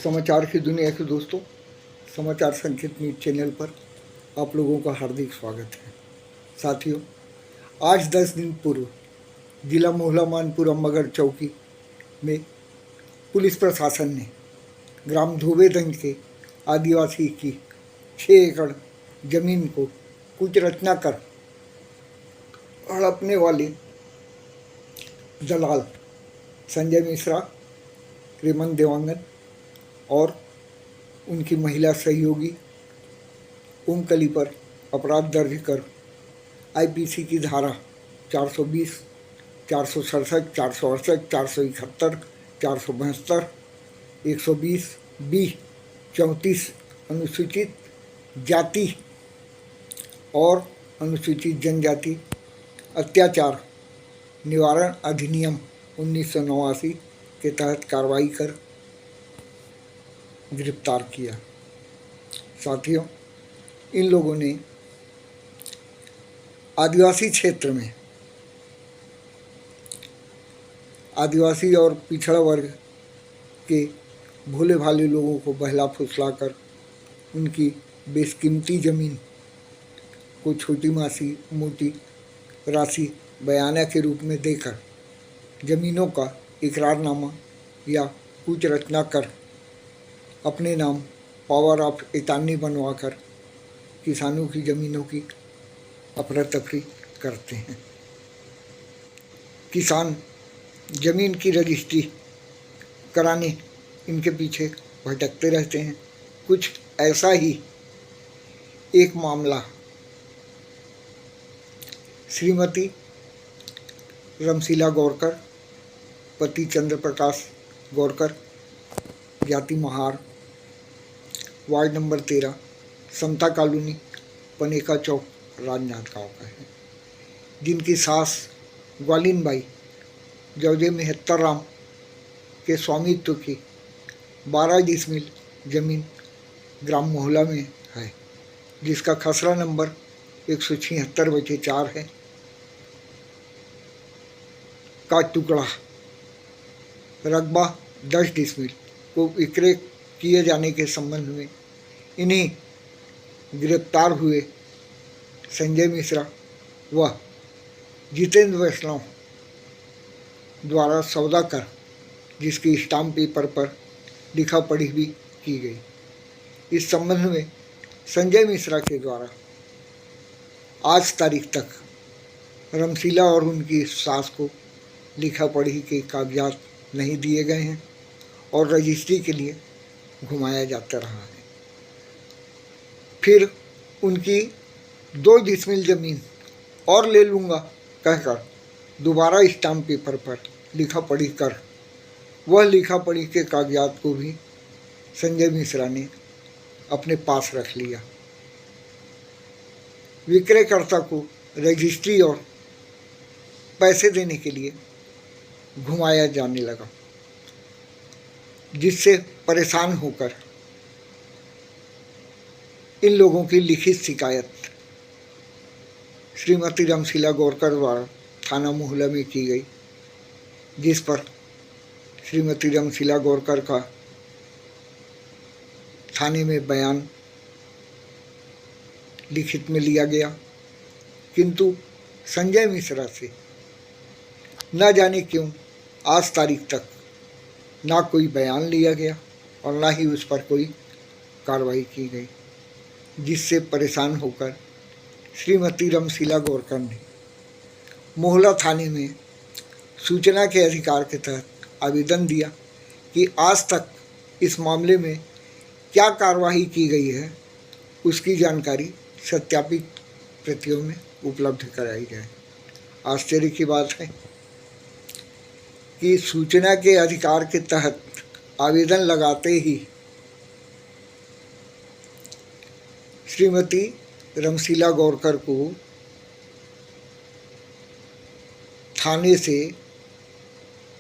समाचार की दुनिया के दोस्तों, समाचार संक्षिप्त न्यूज चैनल पर आप लोगों का हार्दिक स्वागत है। साथियों, आज 10 दिन पूर्व जिला मोहला मानपुरा मगर चौकी में पुलिस प्रशासन ने ग्राम धोबेगंज के आदिवासी की 6 एकड़ जमीन को कुछ रचना कर हड़पने वाले दलाल संजय मिश्रा, रेमन देवांगन और उनकी महिला सहयोगी ओमकली पर अपराध दर्ज कर आईपीसी की धारा 420, 467, 468, 471, 472, 120 बी, 34 अनुसूचित जाति और अनुसूचित जनजाति अत्याचार निवारण अधिनियम 1989 के तहत कार्रवाई कर गिरफ्तार किया। साथियों, इन लोगों ने आदिवासी क्षेत्र में आदिवासी और पिछड़ा वर्ग के भोले भाले लोगों को बहला फुसला कर उनकी बेशकीमती ज़मीन को छोटी मोटी राशि बयाना के रूप में देकर ज़मीनों का इकरारनामा या कुछ रचना कर अपने नाम पावर ऑफ अटॉर्नी बनवाकर किसानों की ज़मीनों की अफरा तफरी करते हैं। किसान ज़मीन की रजिस्ट्री कराने इनके पीछे भटकते रहते हैं। कुछ ऐसा ही एक मामला श्रीमती रमशीला गौरकर, पति चंद्र प्रकाश गौरकर, जाति महार, वार्ड नंबर 13, समता कॉलोनी, पनेका चौक, राजनांदगांव का है, जिनकी सास ग्वालिन बाई जौजे मेहत्तर राम के स्वामित्व की 12 डिसमिल जमीन ग्राम मोहला में है, जिसका खसरा नंबर 176/4 है का टुकड़ा रकबा 10 डिसमिल को विक्रय किए जाने के संबंध में इन्हीं गिरफ्तार हुए संजय मिश्रा व जितेंद्र वैष्णव द्वारा सौदा कर जिसकी स्टाम्प पेपर पर लिखा पढ़ी भी की गई। इस संबंध में संजय मिश्रा के द्वारा आज तारीख तक रमशीला और उनकी सास को लिखा पढ़ी के कागजात नहीं दिए गए हैं और रजिस्ट्री के लिए घुमाया जाता रहा है। फिर उनकी 2 डिसमिल ज़मीन और ले लूँगा कहकर दोबारा स्टाम्प पेपर पर लिखा पढ़ी कर वह लिखा पढ़ी के कागजात को भी संजय मिश्रा ने अपने पास रख लिया। विक्रयकर्ता को रजिस्ट्री और पैसे देने के लिए घुमाया जाने लगा, जिससे परेशान होकर इन लोगों की लिखित शिकायत श्रीमती रमशीला गौरकर द्वारा थाना मोहला में की गई, जिस पर श्रीमती रमशीला गौरकर का थाने में बयान लिखित में लिया गया, किंतु संजय मिश्रा से न जाने क्यों आज तारीख तक ना कोई बयान लिया गया और ना ही उस पर कोई कार्रवाई की गई, जिससे परेशान होकर श्रीमती रमशीला गौरकर ने मोहला थाने में सूचना के अधिकार के तहत आवेदन दिया कि आज तक इस मामले में क्या कार्रवाई की गई है उसकी जानकारी सत्यापित प्रतियों में उपलब्ध कराई जाए। आश्चर्य की बात है कि सूचना के अधिकार के तहत आवेदन लगाते ही श्रीमती रमशीला गौरकर को थाने से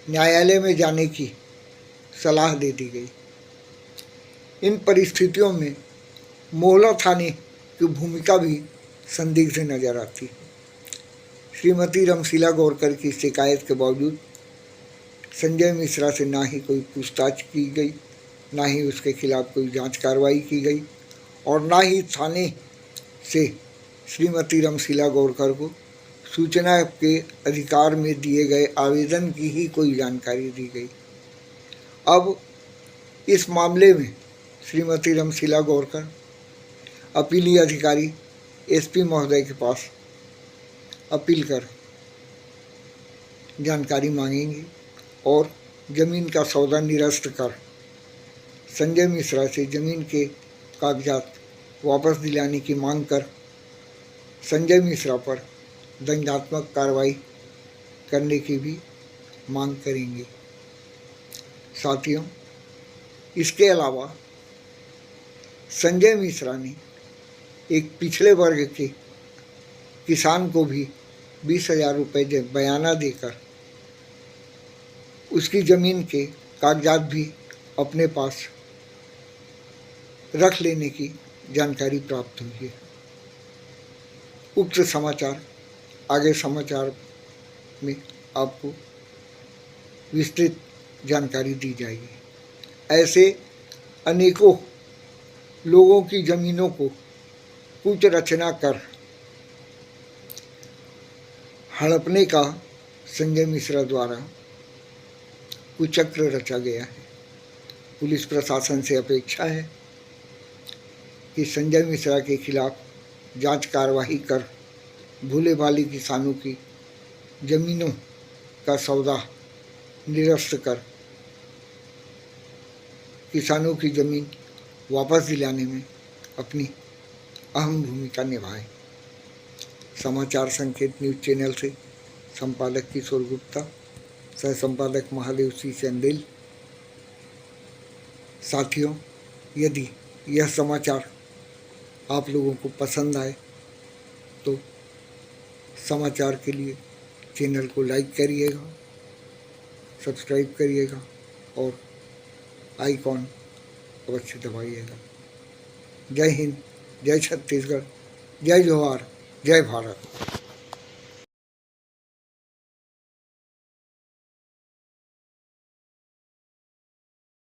न्यायालय में जाने की सलाह दे दी गई। इन परिस्थितियों में मोहला थाने की भूमिका भी संदिग्ध नजर आती है। श्रीमती रमशीला गौरकर की शिकायत के बावजूद संजय मिश्रा से ना ही कोई पूछताछ की गई ना ही उसके खिलाफ कोई जांच कार्रवाई की गई और ना ही थाने से श्रीमती रमशीला गौरकर को सूचना के अधिकार में दिए गए आवेदन की ही कोई जानकारी दी गई। अब इस मामले में श्रीमती रमशीला गौरकर अपीलीय अधिकारी एसपी महोदय के पास अपील कर जानकारी मांगेंगी और जमीन का सौदा निरस्त कर संजय मिश्रा से जमीन के कागजात वापस दिलाने की मांग कर संजय मिश्रा पर दंडात्मक कार्रवाई करने की भी मांग करेंगे। साथियों, इसके अलावा संजय मिश्रा ने एक पिछड़े वर्ग के किसान को भी 20,000 रुपये बयाना देकर उसकी ज़मीन के कागजात भी अपने पास रख लेने की जानकारी प्राप्त हुई है। उक्त समाचार आगे समाचार में आपको विस्तृत जानकारी दी जाएगी। ऐसे अनेकों लोगों की ज़मीनों को कुछ रचना कर हड़पने का संजय मिश्रा द्वारा कुचक्र रचा गया है। पुलिस प्रशासन से अपेक्षा है कि संजय मिश्रा के खिलाफ जांच कार्रवाई कर भूले भाले किसानों की ज़मीनों का सौदा निरस्त कर किसानों की ज़मीन वापस दिलाने में अपनी अहम भूमिका निभाएं। समाचार संकेत न्यूज़ चैनल से संपादक किशोर गुप्ता, सह संपादक महादेव सिंह चंदेल। साथियों, यदि यह समाचार आप लोगों को पसंद आए तो समाचार के लिए चैनल को लाइक करिएगा, सब्सक्राइब करिएगा और आइकॉन अवश्य दबाइएगा। जय हिंद, जय छत्तीसगढ़, जय जोहार, जय भारत।